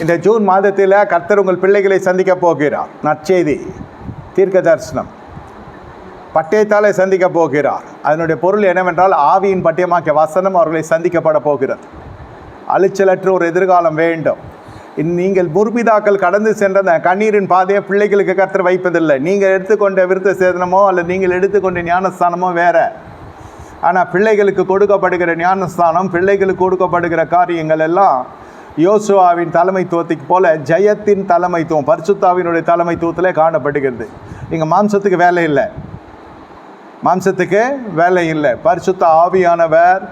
இந்த ஜூன் மாதத்தில் கர்த்தர் உங்கள் பிள்ளைகளை சந்திக்க போகிறார். நற்செய்தி, தீர்க்க தரிசனம், பட்டயத்தாலே சந்திக்க போகிறார். அதனுடைய பொருள் என்னவென்றால், ஆவியின் பட்டயமாக்கிய வசனம் அவர்களை சந்திக்கப்பட போகிறது. அலைச்சலற்ற ஒரு எதிர்காலம் வேண்டும். நீங்கள் முற்பிதாக்கள் கடந்து சென்ற அந்த கண்ணீரின் பாதையை பிள்ளைகளுக்கு கர்த்தர் வைப்பதில்லை. நீங்கள் எடுத்துக்கொண்ட விருத்த சேதனமோ அல்லது நீங்கள் எடுத்துக்கொண்ட ஞானஸ்தானமோ வேற. ஆனால் பிள்ளைகளுக்கு கொடுக்கப்படுகிற ஞானஸ்தானம், பிள்ளைகளுக்கு கொடுக்கப்படுகிற காரியங்கள் எல்லாம் யோசுவாவின் தலைமைத்துவத்துக்கு போல ஜெயத்தின் தலைமைத்துவம், பரிசுத்தாவினுடைய தலைமைத்துவத்தில் காணப்படுகிறது. இங்கே மாம்சத்துக்கு வேலை இல்லை, மாம்சத்துக்கு வேலை இல்லை. பரிசுத்த ஆவியானவர்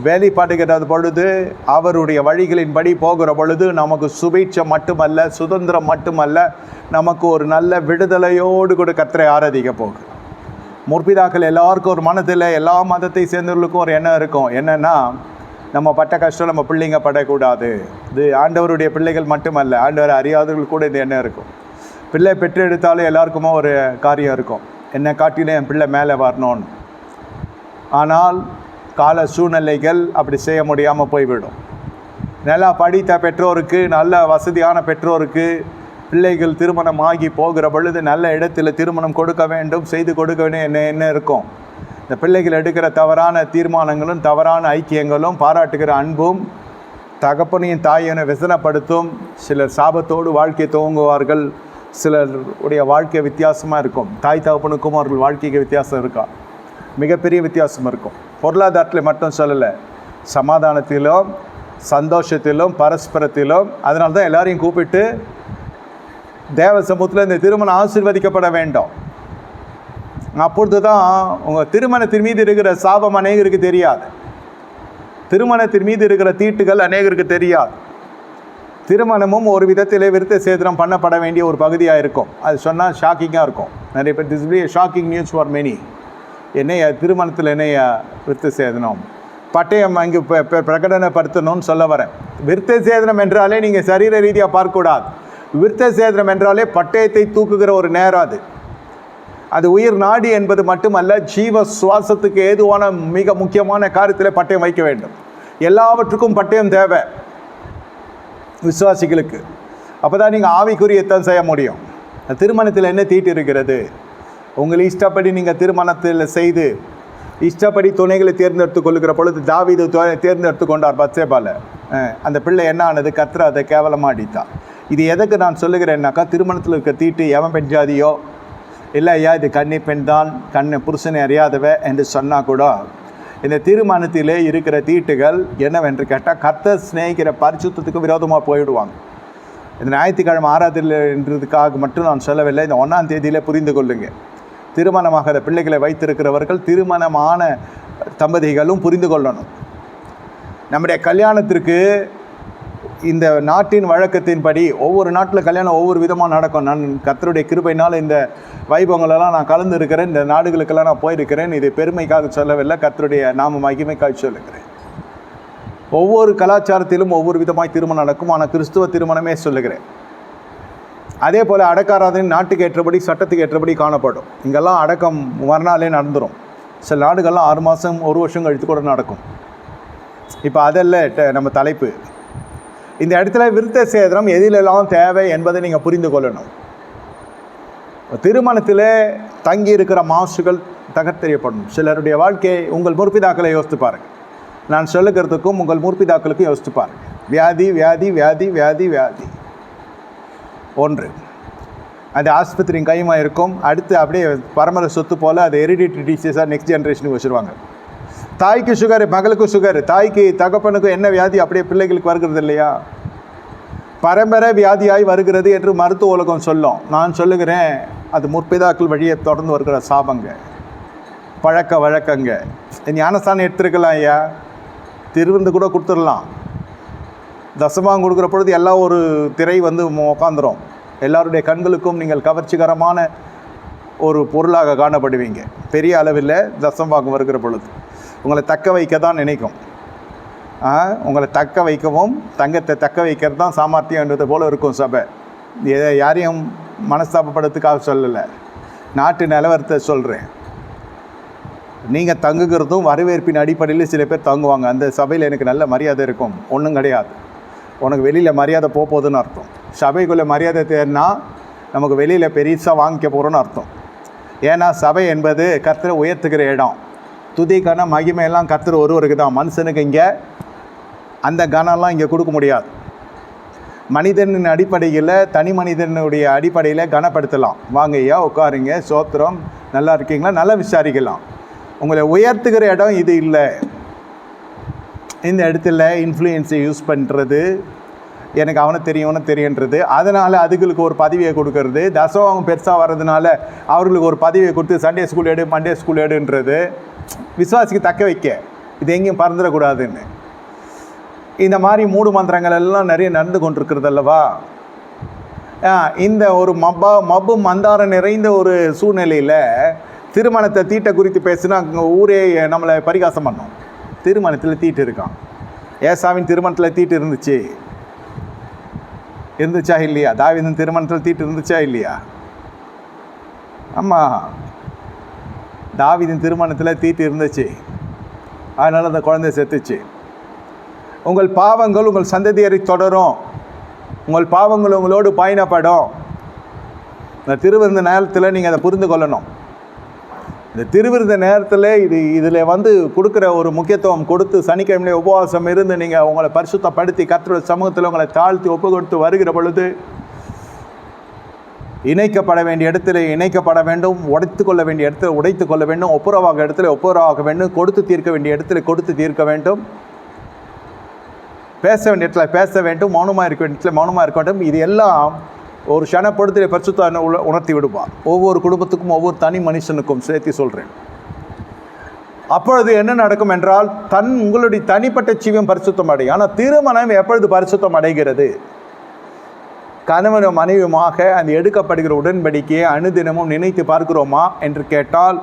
வெளிப்படுகிறது பொழுது, அவருடைய வழிகளின்படி போகிற பொழுது நமக்கு சுபீட்சம் மட்டுமல்ல, சுதந்திரம் மட்டுமல்ல, நமக்கு ஒரு நல்ல விடுதலையோடு கூட கர்த்தரை ஆராதிக்க போகுது. முற்பிதாக்கள் எல்லாருக்கும் ஒரு மனதில், எல்லா மதத்தை சேர்ந்தவர்களுக்கும் ஒரு எண்ணம் இருக்கும். என்னென்னா, நம்ம பட்ட கஷ்டம் நம்ம பிள்ளைங்க படக்கூடாது. இது ஆண்டவருடைய பிள்ளைகள் மட்டுமல்ல, ஆண்டவர் அறியாதவர்கள் கூட இந்த எண்ணம் இருக்கும். பிள்ளை பெற்றெடுத்தாலும் எல்லாருக்குமே ஒரு காரியம் இருக்கும், என்னை காட்டிலும் என் பிள்ளை மேலே வரணும்னு. ஆனால் கால சூழ்நிலைகள் அப்படி செய்ய முடியாமல் போய்விடும். நல்லா படித்த பெற்றோருக்கு, நல்ல வசதியான பெற்றோருக்கு பிள்ளைகள் திருமணம் ஆகி போகிற பொழுது நல்ல இடத்துல திருமணம் கொடுக்க வேண்டும், செய்து கொடுக்க வேண்டும் என்ன இருக்கும். இந்த பிள்ளைகள் எடுக்கிற தவறான தீர்மானங்களும் தவறான ஐக்கியங்களும் பாராட்டுகிற அன்பும் தகப்பனையும் தாயனை விசனப்படுத்தும். சிலர் சாபத்தோடு வாழ்க்கையை துவங்குவார்கள், சிலருடைய வாழ்க்கை வித்தியாசமாக இருக்கும். தாய் தகப்பனுக்கும் அவர்கள் வாழ்க்கைக்கு வித்தியாசம் இருக்கா, மிகப்பெரிய வித்தியாசம் இருக்கும். பொருளாதாரத்தில் மட்டும் சொல்லலை, சமாதானத்திலும் சந்தோஷத்திலும் பரஸ்பரத்திலும். அதனால தான் எல்லாரையும் கூப்பிட்டு தேவ சமூகத்தில் இந்த திருமணம் ஆசீர்வதிக்கப்பட வேண்டும். அப்பொழுது தான் உங்கள் திருமணத்தின் மீது இருக்கிற சாபம் அநேகருக்கு தெரியாது, திருமணத்தின் மீது இருக்கிற தீட்டுகள் அநேகருக்கு தெரியாது. திருமணமும் ஒரு விதத்தில் விருத்த சேதனம் பண்ணப்பட வேண்டிய ஒரு பகுதியாக இருக்கும். அது சொன்னால் ஷாக்கிங்காக இருக்கும். நிறைய பேர் this be shocking news for many. என்னைய திருமணத்தில் என்னைய விருத்த சேதனம் பட்டயம் அங்கே பிரகடனப்படுத்தணும்னு சொல்ல வரேன். விருத்த சேதனம் என்றாலே நீங்கள் சரீர ரீதியாக பார்க்கக்கூடாது. விருத்த சேதனம் என்றாலே பட்டயத்தை தூக்குகிற ஒரு நேரம். அது உயிர் நாடி என்பது மட்டுமல்ல, ஜீவ சுவாசத்துக்கு ஏதுவான மிக முக்கியமான காரியத்தில் பட்டயம் வைக்க வேண்டும். எல்லாவற்றுக்கும் பட்டயம் தேவை விசுவாசிகளுக்கு. அப்போ தான் நீங்கள் ஆவிக்குரியத்தான் செய்ய முடியும். திருமணத்தில் என்ன தீட்டு இருக்கிறது? உங்களை இஷ்டப்படி நீங்கள் திருமணத்தில் செய்து இஷ்டப்படி துணைகளை தேர்ந்தெடுத்து கொள்ளுகிற பொழுது தாவீது தேர்ந்தெடுத்து கொண்டார் பத்சேபால. அந்த பிள்ளை என்ன ஆனது? கர்த்தர் அதை கேவலமாக அடித்தார். இது எதுக்கு நான் சொல்லுகிறேன்னாக்கா, திருமணத்தில் இருக்க தீட்டு எவன் பெண் ஜாதியோ இல்லை, ஐயா இது கன்னி பெண் தான், புருஷனை அறியாதவ என்று சொன்னால் கூட, இந்த திருமணத்திலே இருக்கிற தீட்டுகள் என்னவென்று கேட்டால், கர்த்தர் சிநேகிக்கிற பரிசுத்தத்துக்கு விரோதமாக போயிடுவாங்க. இந்த ஞாயிற்றுக்கிழமை ஆராதனைன்றதுக்காக மட்டும் நான் சொல்லவில்லை. இந்த 1ஆம் தேதியிலே புரிந்து கொள்ளுங்க. திருமணமாகாத பிள்ளைகளை வைத்திருக்கிறவர்கள், திருமணமான தம்பதிகளும் புரிந்து கொள்ளணும். நம்முடைய கல்யாணத்திற்கு இந்த நாட்டின் வழக்கத்தின்படி ஒவ்வொரு நாட்டில் கல்யாணம் ஒவ்வொரு விதமாக நடக்கும். நான் கர்த்தருடைய கிருபையினால் இந்த வைபவங்களெல்லாம் நான் கலந்து இருக்கிறேன், இந்த நாடுகளுக்கெல்லாம் நான் போயிருக்கிறேன். இது பெருமைக்காக சொல்லவில்லை, கர்த்தருடைய நாம மகிமைக்காக சொல்லுகிறேன். ஒவ்வொரு கலாச்சாரத்திலும் ஒவ்வொரு விதமாய் திருமணம் நடக்கும். ஆனால் கிறிஸ்துவ திருமணமே சொல்லுகிறேன். அதே போல் அடக்காராதனை நாட்டுக்கு ஏற்றபடி சட்டத்துக்கு ஏற்றபடி காணப்படும். இங்கெல்லாம் அடக்கம் மறுநாளே நடந்துடும். சில நாடுகள்லாம் 6 மாதம் 1 வருஷம் கழித்து கூட நடக்கும். இப்போ அதெல்லாம் நம்ம தலைப்பு. இந்த இடத்துல விருத்த சேதனம் எதிலெல்லாம் தேவை என்பதை நீங்கள் புரிந்து கொள்ளணும். திருமணத்தில் தங்கி இருக்கிற மாசுகள் தகர்த்தெறியப்படணும். சிலருடைய வாழ்க்கையை உங்கள் முற்பிதாக்களை யோசித்து பாருங்கள். நான் சொல்லுகிறதுக்கும் உங்கள் முற்பிதாக்களுக்கும் யோசித்து பாருங்கள். வியாதி வியாதி வியாதி வியாதி வியாதி ஒன்று, அது ஆஸ்பத்திரியின் கையமாக இருக்கும். அடுத்து அப்படியே பரம்பரை சொத்து போல் அது ஹெரிடிட்டி டிசீஸாக நெக்ஸ்ட் ஜென்ரேஷனுக்கு வச்சுருவாங்க. தாய்க்கு சுகரு, மகளுக்கு சுகரு, தாய்க்கு தகப்பனுக்கும் என்ன வியாதி அப்படியே பிள்ளைகளுக்கு வருகிறது இல்லையா? பரம்பரை வியாதியாய் வருகிறது என்று மருத்துவ உலகம் சொல்லும். நான் சொல்லுகிறேன், அது முற்பிதாக்கள் வழியை தொடர்ந்து வருகிற சாபங்க, பழக்க வழக்கங்க. ஞானஸ்தானம் எடுத்துருக்கலாம் ஐயா, திருவிருந்து கூட கொடுத்துடலாம். தசமாங்க கொடுக்குற பொழுது எல்லாம் ஒரு திரை வந்து உட்காந்துரும். எல்லாருடைய கண்களுக்கும் நீங்கள் கவர்ச்சிகரமான ஒரு பொருளாக காணப்படுவீங்க. பெரிய அளவில் தசமாகம் வருகிற பொழுது உங்களை தக்க வைக்க தான் நினைக்கும். உங்களை தக்க வைக்கவும் தங்கத்தை தக்க வைக்கிறது தான் சாமர்த்தியன்றது போல் இருக்கும் சபை. யாரையும் மனஸ்தாபப்படுறதுக்காக சொல்லலை, நாட்டு நிலவரத்தை சொல்கிறேன். நீங்கள் தங்குகிறதும் வரவேற்பின் அடிப்படையில் சில பேர் தங்குவாங்க. அந்த சபையில் எனக்கு நல்ல மரியாதை இருக்கும், ஒன்றும் கிடையாது. உனக்கு வெளியில் மரியாதை போகுதுன்னு அர்த்தம். சபைக்குள்ளே மரியாதை தேடினா நமக்கு வெளியில் பெருசாக வாங்கிக்க போகிறோன்னு அர்த்தம். ஏன்னா சபை என்பது கர்த்தரை உயர்த்துக்கிற இடம். துதிக்கான மகிமையெல்லாம் கர்த்தர் ஒருவருக்கு தான். மனுஷனுக்கு இங்கே அந்த கனம்லாம் இங்கே கொடுக்க முடியாது. மனிதனின் அடிப்படையில், தனி மனிதனுடைய அடிப்படையில் கனப்படுத்தலாம். வாங்க ஐயா உட்காருங்க, சோத்திரம், நல்லா இருக்கீங்களா, நல்லா விசாரிக்கலாம். உங்களை உயர்த்துகிற இடம் இது இல்லை. இந்த இடத்துல இன்ஃப்ளூயன்ஸை யூஸ் பண்ணுறது, எனக்கு அவனை தெரியுன்றது, அதனால் அதுகளுக்கு ஒரு பதவியை கொடுக்கறது, தசவம் பெருசாக வர்றதுனால அவர்களுக்கு ஒரு பதவியை கொடுத்து சண்டே ஸ்கூல் எடு, மண்டே ஸ்கூல் எடுன்றது விசுவாசிக்கு தக்க வைக்க, இது எங்கேயும் பறந்துடக்கூடாதுன்னு. இந்த மாதிரி மூடு மந்திரங்கள் எல்லாம் நிறைய நடந்து கொண்டிருக்கிறது அல்லவா. இந்த ஒரு மப்பு மந்தாரம் நிறைந்த ஒரு சூழ்நிலையில் திருமணத்தை தீட்டை குறித்து பேசுனா ஊரே நம்மளை பரிகாசம் பண்ணோம். திருமணத்தில் தீட்டு இருக்கான். ஏசாவின் திருமணத்தில் தீட்டு இருந்துச்சா இல்லையா? தாவீதின் திருமணத்தில் தீட்டு இருந்துச்சா இல்லையா? ஆமாம், தாவீதின் திருமணத்தில் தீட்டு இருந்துச்சு. அதனால் அந்த குழந்தை செத்துச்சு. உங்கள் பாவங்கள் உங்கள் சந்ததியரை தொடரும். உங்கள் பாவங்கள் உங்களோடு பயணப்படும். இந்த திருவிருந்த நேரத்தில் நீங்கள் அதை புரிந்து கொள்ளணும். இந்த திருவிருந்த நேரத்தில் இதில் கொடுக்குற ஒரு முக்கியத்துவம் கொடுத்து சனிக்கிழமையிலே உபவாசம் இருந்து நீங்கள் உங்களை பரிசுத்தப்படுத்தி கர்த்தருடைய சமூகத்தில் உங்களை தாழ்த்தி ஒப்பு கொடுத்து வருகிற பொழுது இணைக்கப்பட வேண்டிய இடத்துல இணைக்கப்பட வேண்டும், உடைத்து கொள்ள வேண்டிய இடத்துல உடைத்து கொள்ள வேண்டும், ஒப்புரவாக இடத்துல ஒப்புரவாக வேண்டும், கொடுத்து தீர்க்க வேண்டிய இடத்துல கொடுத்து தீர்க்க வேண்டும், பேச வேண்டிய இடத்துல பேச வேண்டும், மௌனமாக இருக்க வேண்டிய இடத்துல மௌனமாக இருக்க வேண்டும். இது எல்லாம் ஒரு க்ஷணப்படுத்தி பரிசுத்த உணர்த்தி விடுவார். ஒவ்வொரு குடும்பத்துக்கும் ஒவ்வொரு தனி மனுஷனுக்கும் சேர்த்து சொல்கிறேன். அப்பொழுது என்ன நடக்கும் என்றால் உங்களுடைய தனிப்பட்ட ஜீவம் பரிசுத்தம் அடையும். ஆனால் திருமணம் எப்பொழுது பரிசுத்தம் அடைகிறது? கணவனும் மனைவியுமாக அந்த எடுக்கப்படுகிற உடன்படிக்கையை அனுதினமும் நினைத்து பார்க்கிறோமா என்று கேட்டால்,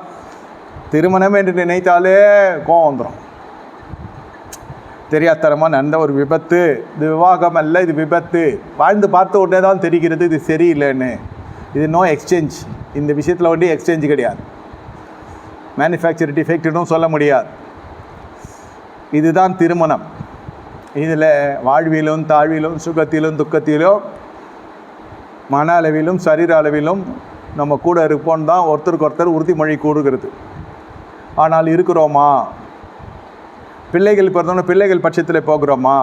திருமணம் என்று நினைத்தாலே கோபம் வந்துடும். தெரியாதரமாக நடந்த ஒரு விபத்து, இது விவாகம் அல்ல, இது விபத்து. வாழ்ந்து பார்த்த உடனே தான் தெரிகிறது இது சரியில்லைன்னு. இது நோ எக்ஸ்சேஞ்ச். இந்த விஷயத்தில் எக்ஸ்சேஞ்ச் கிடையாது. மேனுஃபேக்சர் டிஃபெக்ட்னும் சொல்ல முடியாது. இதுதான் திருமணம். இதில் வாழ்விலும் தாழ்விலும் சுகத்திலும் துக்கத்திலும் மன அளவிலும் சரீர அளவிலும் நம்ம கூட இருப்போம் தான் ஒருத்தருக்கு ஒருத்தர் உறுதிமொழி கூறுகிறது. ஆனால் இருக்கிறோமா? பிள்ளைகள் பிறந்தோன்னு பிள்ளைகள் பட்சத்தில் போகிறோமா?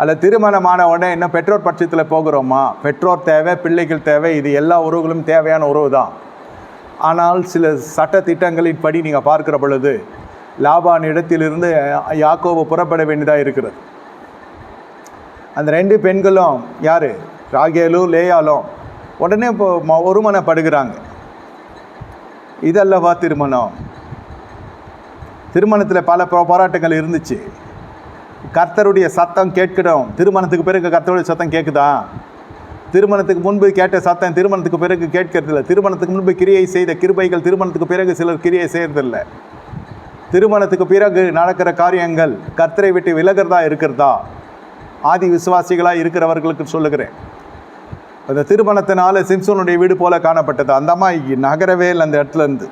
அல்ல திருமணமான உடனே இன்னும் பெற்றோர் பட்சத்தில் போகிறோமா? பெற்றோர் தேவை, பிள்ளைகள் தேவை, இது எல்லா உறவுகளும் தேவையான உறவு தான். ஆனால் சில சட்ட திட்டங்களின் படி நீங்கள் பார்க்குற பொழுது லாபான் இடத்திலிருந்து யாக்கோபு புறப்பட வேண்டியதாக இருக்கிறது. அந்த 2 பெண்களும் யார்? ராகேலும் லேயாலும் உடனே இப்போ ஒருமனப்படுகிறாங்க. இதல்லவா திருமணம்? திருமணத்தில் பல போராட்டங்கள் இருந்துச்சு. கர்த்தருடைய சத்தம் கேட்கணும். திருமணத்துக்கு பிறகு கர்த்தருடைய சத்தம் கேட்குதா? திருமணத்துக்கு முன்பு கேட்ட சத்தம் திருமணத்துக்கு பிறகு கேட்கறதில்லை. திருமணத்துக்கு முன்பு கிரியை செய்த கிருபைகள் திருமணத்துக்கு பிறகு சிலர் கிரியை செய்யறதில்லை. திருமணத்துக்கு பிறகு நடக்கிற காரியங்கள் கர்த்தரை விட்டு விலகிறதா இருக்கிறதா? ஆதி விசுவாசிகளாக இருக்கிறவர்களுக்கு சொல்லுகிறேன். அந்த திருமணத்தினால சிம்சோனுடைய வீடு போல காணப்பட்டது. அந்த அம்மா நகரவே இல்லை அந்த இடத்துல இருந்து.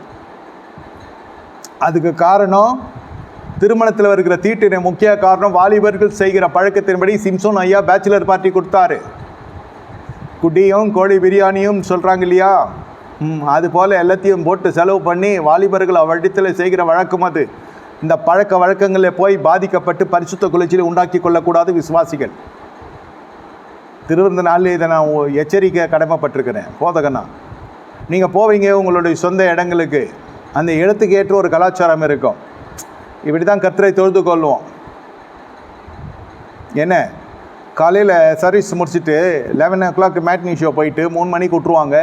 அதுக்கு காரணம் திருமணத்தில் வருகிற தீட்டின முக்கிய காரணம் வாலிபர்கள் செய்கிற பழக்கத்தின்படி சிம்சோன் ஐயா பேச்சுலர் பார்ட்டி கொடுத்தாரு. குடியும் கோழி பிரியாணியும் சொல்கிறாங்க இல்லையா, அது போல் எல்லாத்தையும் போட்டு செலவு பண்ணி வாலிபர்கள் அவ்விடத்தில் செய்கிற வழக்கம் அது. இந்த பழக்க வழக்கங்களில் போய் பாதிக்கப்பட்டு பரிசுத்த குளிர்ச்சியில் உண்டாக்கி கொள்ளக்கூடாது விசுவாசிகள். திருவிருந்த நாளில் இதை நான் எச்சரிக்கை கடமைப்பட்டிருக்கிறேன். போதகனா நீங்கள் போவீங்க உங்களுடைய சொந்த இடங்களுக்கு, அந்த இடத்துக்கு ஏற்ற ஒரு கலாச்சாரம் இருக்கும். இப்படி தான் கர்த்தரை தொழுது கொள்வோம். என்ன, காலையில் சர்வீஸ் முடிச்சுட்டு 11 o'clock மேட்னி ஷோ போயிட்டு 3 மணிக்கு விட்ருவாங்க.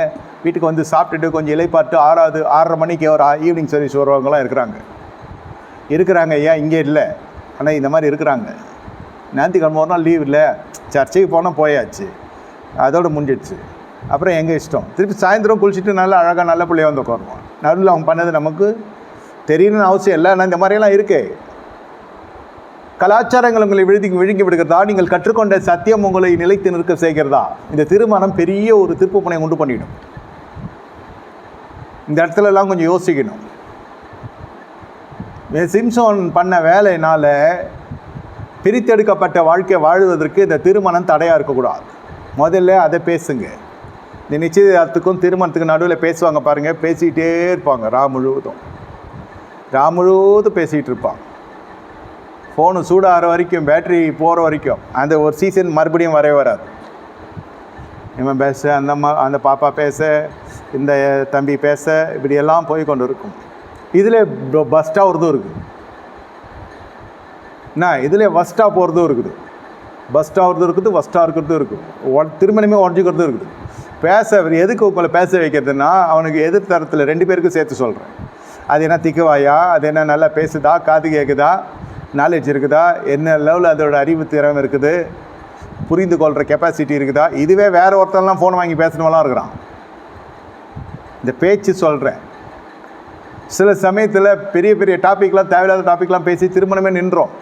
வீட்டுக்கு வந்து சாப்பிட்டுட்டு கொஞ்சம் இலைப்பாட்டு 6:30 மணிக்கு ஒரு ஈவினிங் சர்வீஸ் வருவாங்களாம் இருக்கிறாங்க. ஏன் இங்கே இல்லை, ஆனால் இந்த மாதிரி இருக்கிறாங்க. ஞாயிற்றுக்கிழமை ஒரு நாள் லீவ் இல்லை, சர்ச்சைக்கு போனால் போயாச்சு, அதோடு முடிஞ்சிடுச்சு. அப்புறம் எங்கள் இஷ்டம். திருப்பி சாயந்தரம் குளிச்சுட்டு நல்லா அழகாக நல்ல பிள்ளைய வந்து உட்காருவோம். நடுவில் அவங்க பண்ணது நமக்கு தெரியணும்னு அவசியம் இல்லை. ஆனால் இந்த மாதிரியெல்லாம் இருக்கு. கலாச்சாரங்கள் உங்களை விழுங்கி விடுகிறதா? நீங்கள் கற்றுக்கொண்ட சத்தியம் உங்களை நிலைத்து நிற்க செய்கிறதா? இந்த திருமணம் பெரிய ஒரு திருப்பு முனை உண்டு பண்ணிடும். இந்த இடத்துலலாம் கொஞ்சம் யோசிக்கணும். சிம்சோன் பண்ண வேலையினால் பிரித்தெடுக்கப்பட்ட வாழ்க்கை வாழ்வதற்கு இந்த திருமணம் தடையாக இருக்கக்கூடாது. முதல்ல அதை பேசுங்க. இந்த நிச்சயதார்த்தத்துக்கும் திருமணத்துக்கு நடுவில் பேசுவாங்க பாருங்கள், பேசிக்கிட்டே இருப்பாங்க. ராம் முழுவதும் பேசிகிட்டு இருப்பாங்க. ஃபோனு சூடாகிற வரைக்கும், பேட்ரி போகிற வரைக்கும். அந்த ஒரு சீசன் மறுபடியும் வரவே வராது. இவன் பேச, அந்த பாப்பா பேச, இந்த தம்பி பேச, இப்படியெல்லாம் போய் கொண்டு இருக்கும். இதில் பஸ்ட்டாக ஒருதும் இருக்குது. இதில் வஸ்ட்டாக போகிறதும் இருக்குது. பஸ்ட்டாக ஒருதும் இருக்குது, வஸ்ட்டாக இருக்கிறதும் இருக்குது. திருமணமே உடஞ்சிக்கிறதும் இருக்குது. எதுக்கு உங்களை பேச வைக்கிறதுனா, அவனுக்கு எதிர்த்தரத்தில் 2 பேருக்கும் சேர்த்து சொல்கிறேன். அது என்ன திக்குவாயா, அது என்ன நல்லா பேசுதா, காது கேட்குதா, நாலேஜ் இருக்குதா, என்ன லெவலில் அதோட அறிவு திறமை இருக்குது, புரிந்து கொள்கிற கெப்பாசிட்டி இருக்குதா. இதுவே வேறு ஒருத்தரெல்லாம் ஃபோன் வாங்கி பேசுனவெல்லாம் இருக்கிறான். இந்த பேச்சு சொல்கிறேன். சில சமயத்தில் பெரிய பெரிய டாப்பிக்லாம், தேவையில்லாத டாப்பிக்லாம் பேசி திருமணமே நின்றோம்.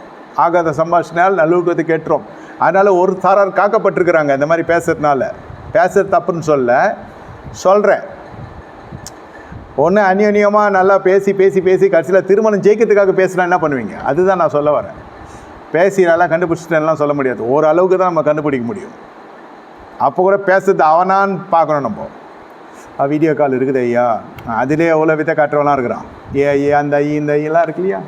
ஆகாத சம்பாஷனால் நல்லுக்கத்தை கேட்டுறோம். அதனால் ஒரு சாரார் காக்கப்பட்டிருக்கிறாங்க இந்த மாதிரி பேசுறதுனால. பேசுறது தப்புன்னு சொல்கிறேன். ஒன்று அந்யோன்யமாக நல்லா பேசி கடைசியில் திருமணம் ஜெயிக்கிறதுக்காக பேசுனா என்ன பண்ணுவீங்க? அதுதான் நான் சொல்ல வரேன். பேசி நல்லா கண்டுபிடிச்சிட்டேன்லாம் சொல்ல முடியாது. ஓரளவுக்கு தான் நம்ம கண்டுபிடிக்க முடியும். அப்போ கூட பேசுறது அவனான்னு பார்க்கணும். நம்ம வீடியோ கால் இருக்குது ஐயா, அதிலே எவ்வளோ வித்தை காட்டுறவெல்லாம் இருக்கிறான். அந்த இந்த ஐயெல்லாம் இருக்கு இல்லையா?